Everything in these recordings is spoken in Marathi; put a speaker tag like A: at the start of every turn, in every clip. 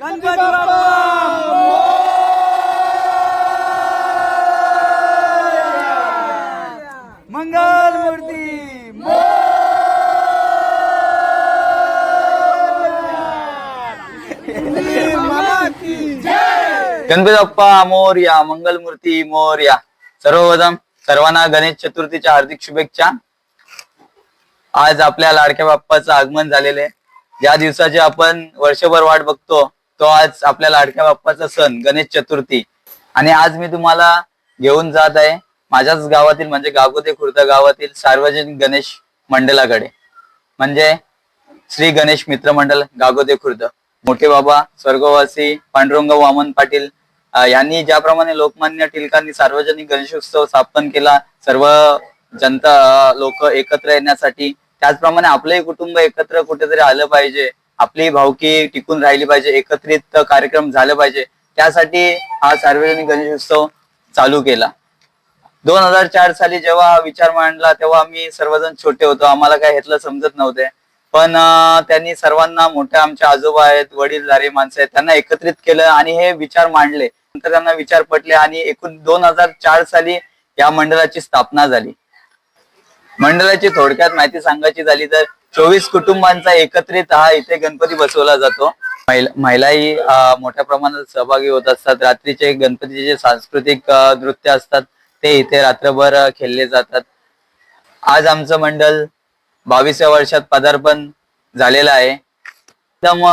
A: गणपती बाप्पा मंगल मूर्ती
B: गणपती बाप्पा मोरया, मंगलमूर्ती मोरया. सर्वप्रथम सर्वांना गणेश चतुर्थीच्या हार्दिक शुभेच्छा. आज आपल्या लाडक्या बाप्पाचं आगमन झालेले, ज्या दिवसाची आपण वर्षभर वाट बघतो तो आज आपल्या लाडक्या बाप्पाचा सण गणेश चतुर्थी. आणि आज मी तुम्हाला घेऊन जात आहे माझ्याच गावातील म्हणजे गागोदे खुर्द गावातील सार्वजनिक गणेश मंडळाकडे, म्हणजे श्री गणेश मित्र मंडळ गागोदे खुर्द. मोठे बाबा स्वर्गवासी पांडुरंग वामन पाटील यांनी ज्याप्रमाणे लोकमान्य टिळकांनी सार्वजनिक गणेशोत्सव स्थापन केला सर्व जनता लोक एकत्र येण्यासाठी, त्याचप्रमाणे आपलंही कुटुंब एकत्र कुठेतरी आलं पाहिजे, आपली भावकी टिकून राहिली पाहिजे, एकत्रित कार्यक्रम झाले पाहिजे, त्यासाठी हा सार्वजनिक गणेशोत्सव चालू केला. 2004 साली जेव्हा हा विचार मांडला तेव्हा आम्ही सर्वजण छोटे होतो, आम्हाला काय ह्यातलं समजत नव्हते. पण त्यांनी सर्वांना, मोठे आमचे आजोबा आहेत, वडीलधारी माणसं आहेत, त्यांना एकत्रित केलं आणि हे विचार मांडले. नंतर त्यांना विचार पटले आणि एकूण 2004 साली या मंडळाची स्थापना झाली. मंडळाची थोडक्यात माहिती सांगायची झाली तर 24 कुटुंबांचा एकत्रित हा इथे गणपती बसवला जातो. महिलाही मोठ्या प्रमाणात सहभागी होत असतात. रात्रीचे गणपतीचे सांस्कृतिक नृत्य असतात ते इथे रात्रभर खेळले जातात. आज आमचं मंडळ 22व्या वर्षात पदार्पण झालेला आहे. एकदम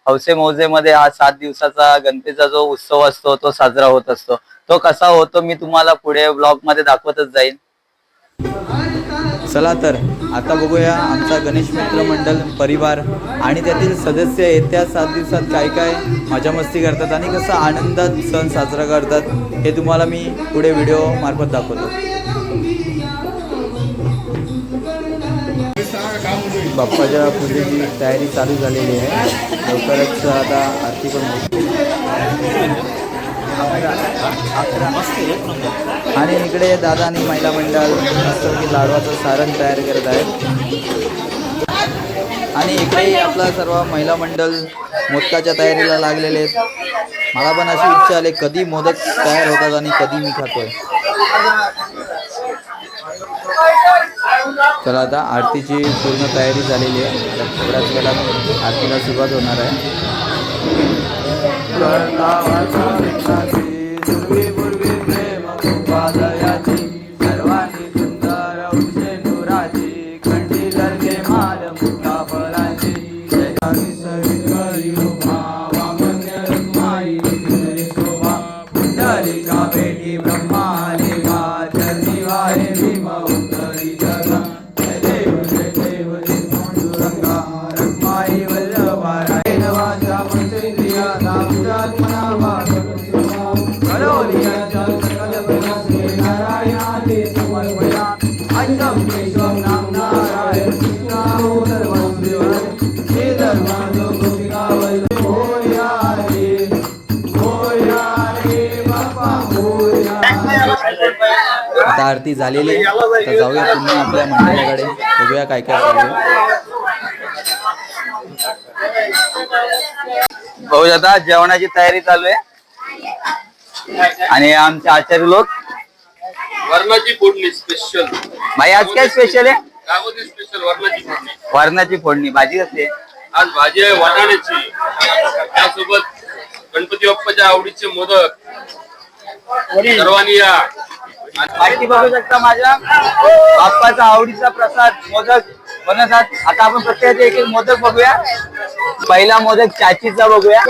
B: हौसे मौजेमध्ये हा 7 दिवसाचा गणपतीचा जो उत्सव असतो तो साजरा होत असतो. तो कसा होतो मी तुम्हाला पुढे ब्लॉग मध्ये दाखवतच जाईल.
C: चला तर आता बघूया आमचा गणेश मित्र मंडळ परिवार आणि त्यातील सदस्य येत्या 7 दिवसात काय काय मजा मस्ती करतात आणि कसा आनंदात सण साजरा करतात हे तुम्हाला मी पुढे व्हिडिओ मार्फत दाखवतो. बाप्पाच्या पूजेची तयारी चालू झालेली आहे, लवकरच आता आरती पण होईल. आणि इकडे दादा आणि महिला मंडळ मस्तपैकी लाडवाचं सारण तयार करत आहेत. आणि इकडे आपला सर्व महिला मंडळ मोदकाच्या तयारीला लागलेले आहेत. मला पण अशी इच्छा आली कधी मोदक तयार होतात आणि कधी मी खातोय. चला आता आरतीची पूर्ण तयारी झालेली आहे, थोड्याच वेळात आरतीला सुरुवात होणार आहे. सर्वांनी सुंदर उशेंदुराची खंडी जरगे माल मुक्ता फळांची शोभा पुंडलिका पेटी ब्रह्मालिका चरणी वाहे भीम उत्तरी जगा. जय देव जय देव पांडुरंगा रखमाई वल्लभा रायनवाचा पंचेंद्रिया दामुजात्मना करोलियाच्या सकल गुणांचे नारायणाचे समर्पया. अष्टम केशव नाम नारायण कृष्णाहो सर्वदेव हे धर्मानो गोपिका वल्लभ होया रे बाप्पा होया. आता आरती झालेली आहे, आता जाऊया पुन्हा आपल्या मंडळाकडे, बघूया काय काय चालू आहे.
B: भाऊ आता जेवणाची तयारी चालू आहे आणि आमचे आचार्य लोक
D: वरणाची फोडणी स्पेशल.
B: भाई आज काय स्पेशल आहे?
D: गावामध्ये स्पेशल वरणाची फोडणी.
B: वरणाची फोडणी. भाजी कसली आहे?
D: आज भाजी आहे वाटाण्याची, त्यासोबत गणपती बाप्पाच्या आवडीचे मोदक. सर्वांनी या.
B: माहिती बघू शकता माझ्या बाप्पाचा आवडीचा प्रसाद मोदक बनवतात. आता आपण प्रत्येकाचे एक एक मोदक बघूया. पहिला मोदक चाचीचा बघूया.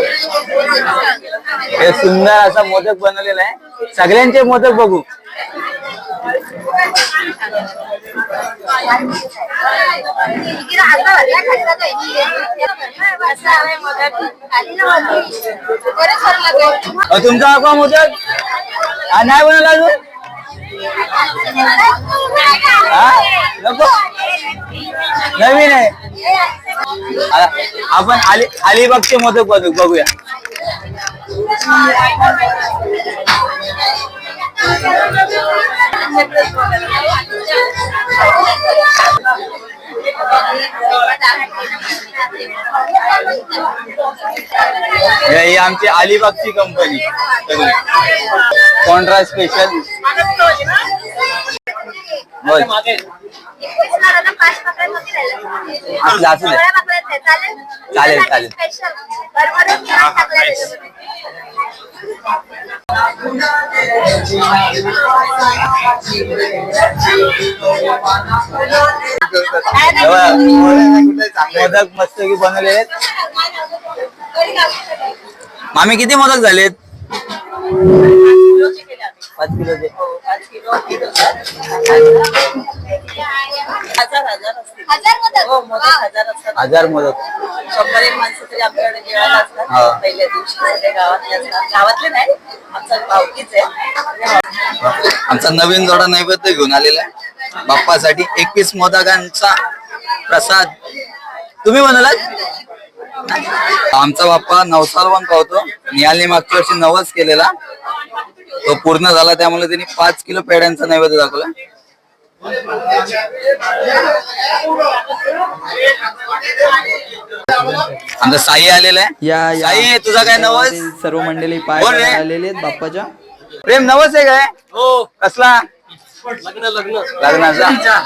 B: हे सुंदर असा मोदक बनवलेला आहे. सगळ्यांचे मोदक बघू. तुमचा बाप्पा मोदक नाही बनवला अजून? नको, नवीन आहे. आपण अलिबागचे मोदक बघूया. ही आमची अलिबागची कंपनी कॉन्ट्रा स्पेशल. बोल असू दे. चालेल चालेल. मोदक मस्त की बनवले आहेत. मामी किती मोदक झालेत? 5 किलोचे. हजार मोदक.
E: 100 माणसं तरी आपल्याकडे जेवायला असतात. पहिल्या दिवशी गावातले असतात. गावातले नाही, आमचा गावकीच आहे.
B: आमचा नवीन जोडा नैवेद्य घेऊन आलेला आहे बाप्पासाठी. 21 मोदकांचा प्रसाद तुम्ही बनवलात. आमचा बाप्पा नवसालवण पावतो. निहालने मागच्या वर्षी 90 केलेला, तो पूर्ण झाला, त्यामुळे त्यांनी 5 किलो पेड्यांचा नैवेद्य दाखवला. आमचा साई आलेला आहे.
C: या
B: साई तुझा काय नवस?
C: सर्व मंडळी पाय
B: बोल रे.
C: पडायला आलेले आहेत बाप्पाच्या.
B: प्रेम नवस आहे काय?
D: हो
B: कसला?
D: लग्न
B: लग्नाचा.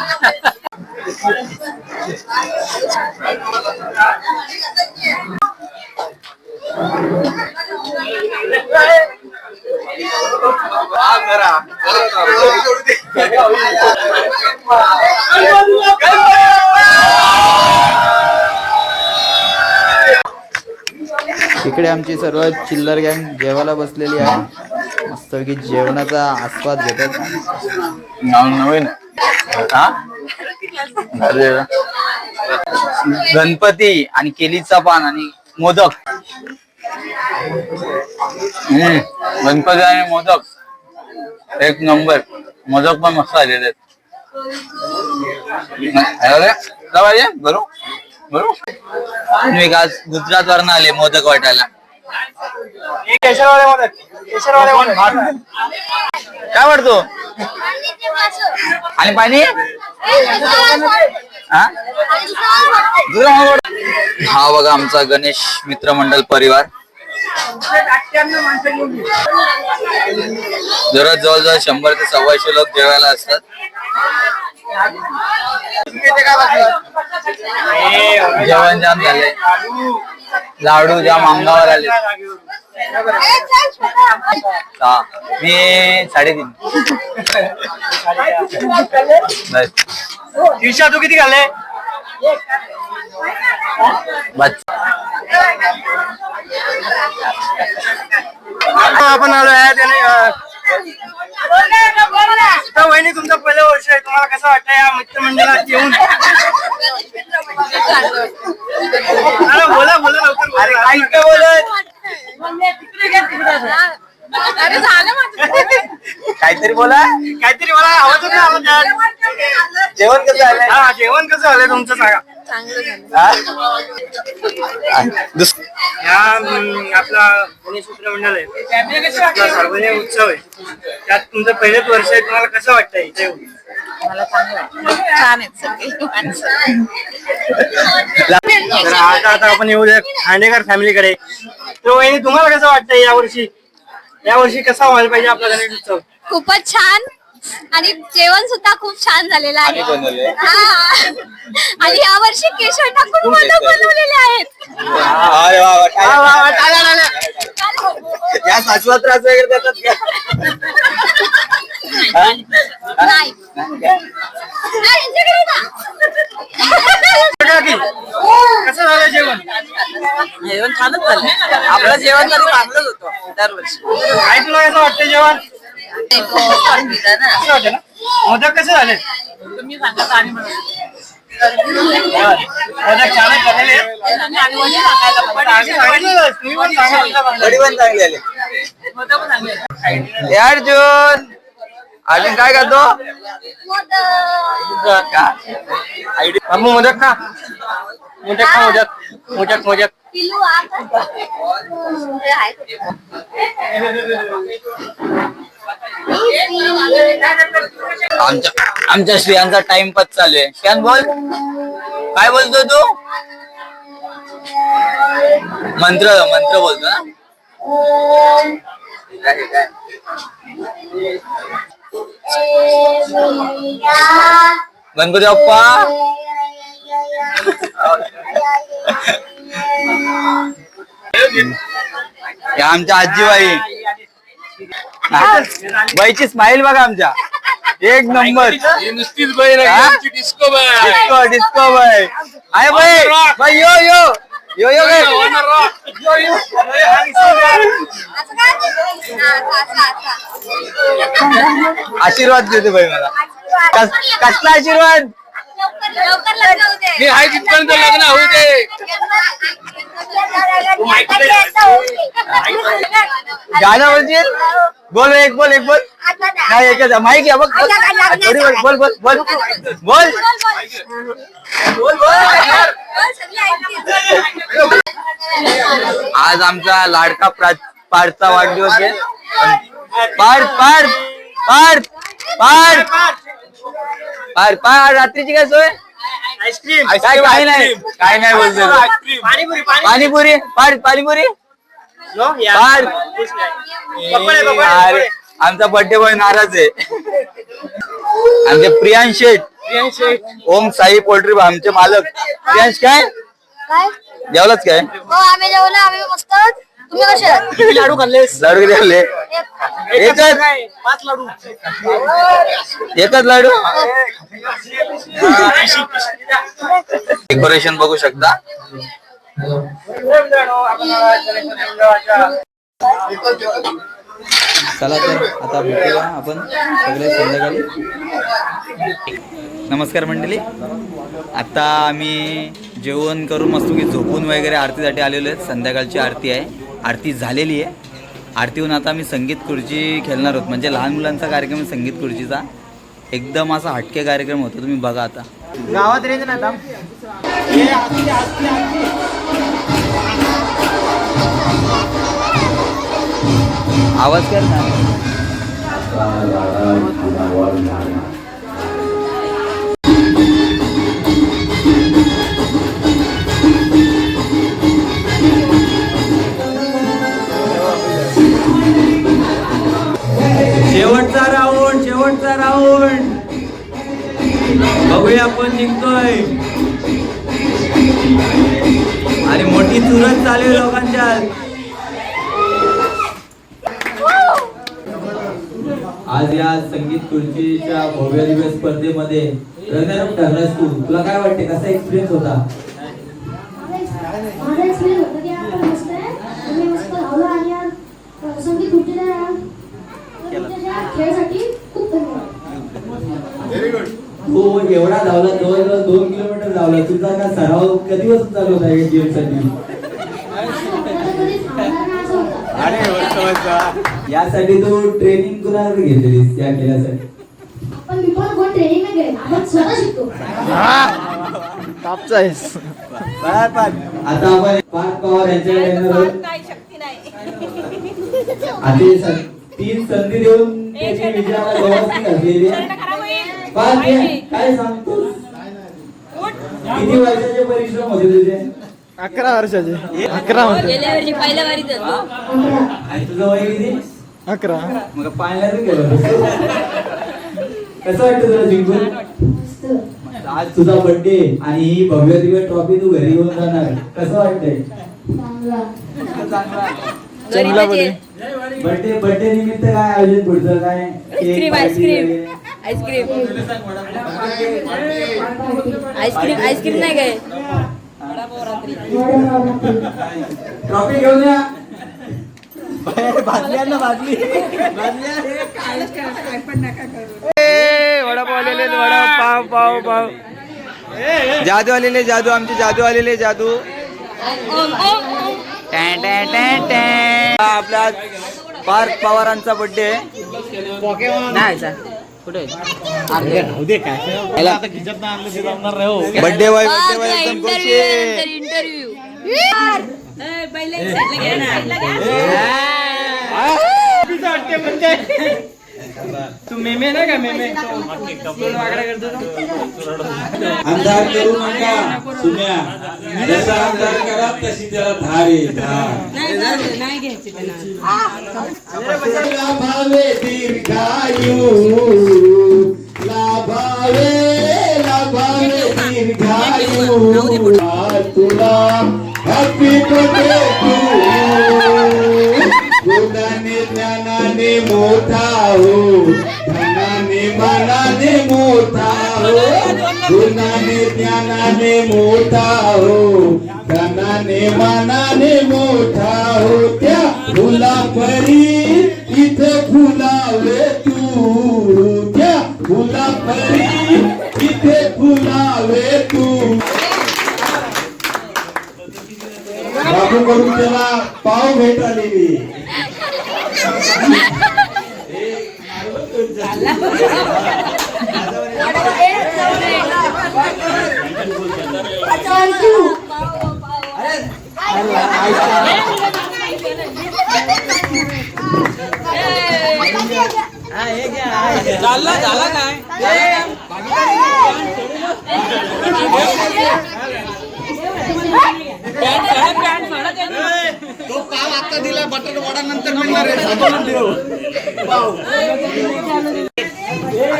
C: इकडे आमची सर्व चिल्लर गँग जेवायला बसलेली आहे. मस्तपैकी जेवणाचा आस्वाद घेतात.
B: नवीन हा? अरे वा. गणपती आणि केलीचा पान आणि मोदक. गणपती आणि मोदक एक नंबर. मोदक पण मस्त आलेले आहेत. पाहिजे बरोबर बरोबर. तुम्ही आज गुजरात वरनं आले मोदक वाटायला. काय वाटतो? आणि पाणी हा बघा आमचा गणेश मित्रमंडळ परिवार. दररोज जवळजवळ 100 ते 125 लोक जेवायला असतात. जेवण जाम झाले. लाडू जाम अंगावर आले. मी 3.5.
A: ईशा तू किती खाल्ले? आपण आलो आहे त्याने. वहिनी तुमचं पहिलं वर्ष आहे, तुम्हाला कसं वाटतं या मित्रमंडळात येऊन? बोला बोला लवकर.
B: अरे काही काय बोलत?
E: अरे झालं माझं.
B: काहीतरी बोला.
A: काहीतरी मला आवाजच नाही आला.
B: जेवण कसं झालंय?
A: हा जेवण कसं झालंय तुमचं सांगा. या आपला गणेश मित्रमंडळ आहे, आपला सार्वजनिक उत्सव आहे, त्यात तुमचं पहिलेच वर्ष आहे. तुम्हाला कसं वाटतंय इथे येऊन?
E: मला चांगलं वाटलं. छान आहेत सगळे माणसं.
A: तर आता आपण येऊया खांडेकर फॅमिलीकडे. तर वहिनी तुम्हाला कसं वाटतंय यावर्षी कसा व्हायला पाहिजे आपला गणेश उत्सव?
F: खूपच छान आणि जेवण सुद्धा खूप छान झालेलं आहे. हा. आणि यावर्षी केशर टाकून मोदक बनवलेले आहेत.
B: अरे वा वा. या शाश्वत त्रास वगैरे देतात का?
F: नाही. यांच्याकडे ना.
A: कसं झालं जेवण?
E: जेवण छानच झालं. आपलं जेवण तरी चांगलंच होतं दरवर्षी.
A: काय तुला कसं वाटतं जेवण? कसं वाटतं ना? मोदक कसे झाले?
E: तुम्ही सांगा आणि म्हणून
A: मोदक छानच झालेले आहेत.
E: आम्ही सांगायला
A: आम्ही सांगितलं, तुम्ही पण सांगा.
B: कढी पण चांगली आली.
E: मोदक पण सांगेल.
B: ए अर्जुन, अर्जुन काय करतो?
A: बाबू मोदक खा. मोदक खा. मोदक मोदक.
F: पिलू
B: आमच्या श्रियांचा टाइमपास चालू आहे. श्रियान बोल, काय बोलतो तू? मंत्र बोलतो ना. गणपती बाप्पा या आमच्या आजीबाई बाईची स्माइल बघा आमच्या एक नंबर.
D: ही नुसतीच बहीण आहे,
B: हा?
D: आमची डिस्को बाई आहे.
B: डिस्को डिस्को बाई आहे बाई बाई यो यो यो यो बाई.
F: असं काय
B: आशीर्वाद देते बाई मला. कसला आशीर्वाद.
F: लवकर लग्न होऊ दे.
D: मी आहे तिथपर्यंत लग्न होऊ दे.
B: गाणं म्हणशील बोल एक बोल नाही एकच माहिती आहे बघ थोडी बोल बोल बोल बोल बोल आज आमचा लाडका पार्थचा वाढदिवस आहे. पार्थ पार्थ पार्थ पार्थ पार्थ पार्थ रात्रीची काय सोय.
A: आईस्क्रीम
B: काय नाही काय नाही बोलतो.
A: पाणीपुरी
B: पाणीपुरी पार्थ पाणीपुरी
A: नो
B: पार्थ.
A: पकोडे
B: अरे आमचा बर्थडे बॉय नाराज आहे. आमचे प्रियांश शेठ ओम साई पोल्ट्री आमचे मालक. प्रियांश काय
F: काय
B: जेवलाच काय.
F: हो आम्ही जेवलो आम्ही मस्त. तुम्ही कसे आहात?
A: लाडू खाल्लेस.
B: लाडू किती खाल्ले. एकच
A: 5 लाडू.
B: एकच लाडू. डेकोरेशन बघू शकता.
C: चला तर आता भेटूया आपण सगळे संध्याकाळी. नमस्कार मंडळी. आता आम्ही जेवण करून मस्तपैकी झोपून वगैरे आरतीसाठी आलेलो आहेत. संध्याकाळची आरती आहे. आरती झालेली आहे. आरतीहून आता आम्ही संगीत खुर्ची खेळणार आहोत. म्हणजे लहान मुलांचा कार्यक्रम आहे संगीत खुर्चीचा. एकदम असा हटके कार्यक्रम होतो. तुम्ही बघा आता.
A: गावात रेंज नाही थांब.
B: आवाज कर ना.
C: शेवटचा राऊंड बघूया आपण जिंकतोय. आणि मोठी चुरस चालू आहे लोकांच्यात. आज या संगीत खुर्चीच्या भव्य दिवस स्पर्धेमध्ये रंगरूप ठरलास तू. तुला काय वाटते कसा एक्सपिरियन्स होता.
G: माझा एक्सपिरियन्स होता की आता मस्त आहे. आम्ही मस्त धावलो आणि आज संगीत खुर्चीच्या खेळासाठी खूप धन्यवाद.
C: तू एवढा धावला जवळजवळ 2 किलोमीटर धावला. तुझा का सराव कधीपासून चालू होता या गेमसाठी. यासाठी तू ट्रेनिंग कुणाकडे घेतलीस या खेळासाठी.
G: पण मी पण कोण ट्रेनिंग नाही घेत. आपण स्वतः शिकतो.
C: आता आपण पार्थ पवार यांच्याकडे येणार आहोत. आता 3 संधी देऊन त्याची विजयाला व्यवस्थित घातलेली आहे. पार्थ काय सांगतोस. किती वर्षाचे परिश्रम होते तुझे.
A: 11 वर्षाचे. 11 होते.
C: आणि तुझं वय किती.
A: 11.
C: मग पाहिलं तर केलं. कसं वाटतं तुला जिंकून.
G: मस्त.
C: आज तुझा बर्थडे आणि ही भव्य दिव्य ट्रॉफी तू घरी घेऊन जाणार. कसं वाटतंय.
G: चांगला.
C: बर्थडे निमित्त काय आयोजन पुढचं काय.
E: आईस्क्रीम नाही काय.
C: ट्रॉफी घेऊन या.
B: वडापाव आलेले वडापाव. जादू आलेले जादू आमचे जादू आलेले जादू. आपल्या पार्थ पवारांचा बर्थडे बर्थडे बॉय एकदम खुशी.
A: तू मेमे ना का मेमे.
H: अंधार करू नका सुन्या. जसा अंधार करा तशी त्याला धार आहे. लाभावे दीर्घायु लाभावे लाभावे दीर्घायु तुला हॅपी बर्थडे टू गुणाने ज्ञानाने मोठा हो धनाने मानाने मोठा हो गुणाने ज्ञानाने मोठा हो धनाने मानाने मोठा हो त्या फुलापरी इथे फुलावे तू त्या फुलापरी इथे फुलावे तू बाबू करून त्याला पाव भेट आलेली
C: झाला काय
H: तो पाव आता दिला बटर वडा नंतर मिळणार आहे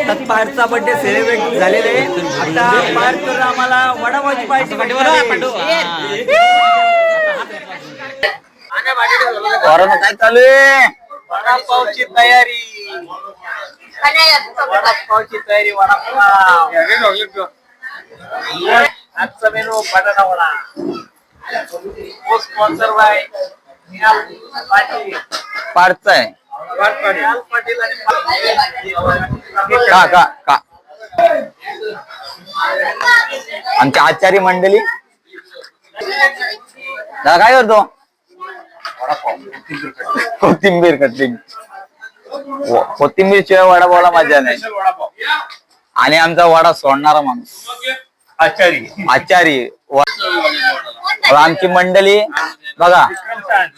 A: आता पार्थचा बर्थडे सेलिब्रेट झालेले आहे. आता पार्थ आम्हाला वडापावची पार्टी
B: पोरांनो काय चालू आहे?
A: वडापावची तयारी वडापावची तयारी वडापाव आजचा मेनू बटाटा वडा स्पॉन्सर बाय पाटील
B: पार्थचा आहे
A: पाटील
B: का का का आमची आचारी मंडळी दादा काय करतो कोथिंबीर कटली कोथिंबीर शिवाय वडापावला मजा नाही आणि आमचा वडा सोडणारा माणूस आचारी आमची मंडळी बघा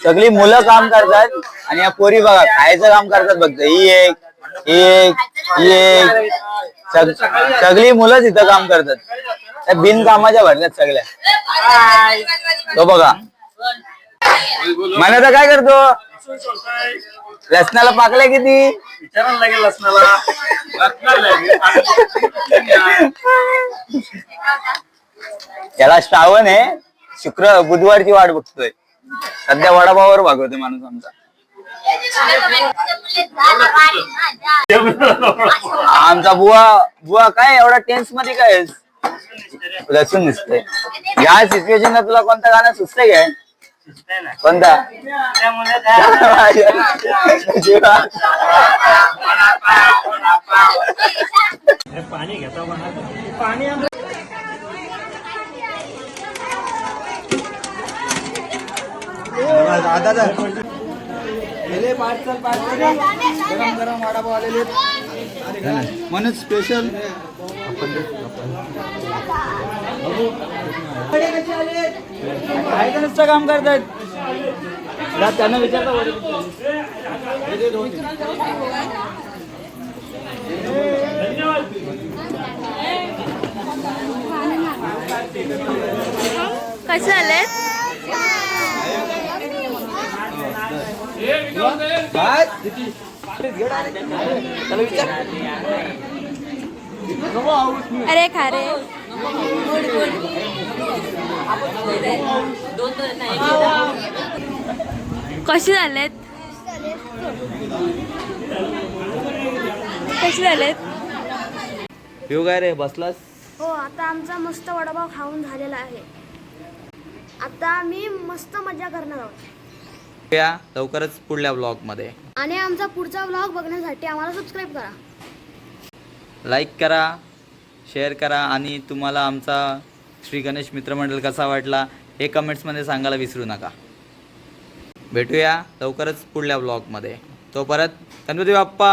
B: सगळी मुलं काम करतात आणि या पोरी बघा खायचं काम करतात बघ ही एक सगळी मुलंच इथं काम करतात त्या बिनकामाच्या भरल्यात सगळ्या तो बघा मला तर काय करतो लसणाला पाकल्या किती
A: विचारायला लागेल लसणाला
B: याला श्रावण आहे बुधवारची वाट बघतोय सध्या वडापावावर भागवतोय माणूस आमचा आमचा बुवा काय एवढा टेन्स मध्ये काय लसूण दिसतंय या सिच्युएशनला तुला कोणतं गाणं सुचतंय काय कोणता
A: पाणी घेतो पाणी
C: गरम गरम वडापाव आलेले म्हणून स्पेशल
B: काय नुसतं काम करतात त्यांना विचारता
F: कसं झालंय अरे खा रे कशी झालेत
C: पिऊ काय रे बसलास
G: हो आता आमचा मस्त वडापाव खाऊन झालेला आहे. आता आम्ही मस्त मजा करणार आहोत.
C: या लवकरच पुढल्या ब्लॉग मध्ये
G: आणि आमचा पुढचा व्लॉग बघण्यासाठी आम्हाला सबस्क्राईब करा,
C: लाईक करा, शेअर करा आणि तुम्हाला आमचा श्री गणेश मित्रमंडळ कसा वाटला हे कमेंट्समध्ये सांगायला विसरू नका. भेटूया लवकरच पुढल्या ब्लॉगमध्ये. तोपर्यंत गणपती बाप्पा.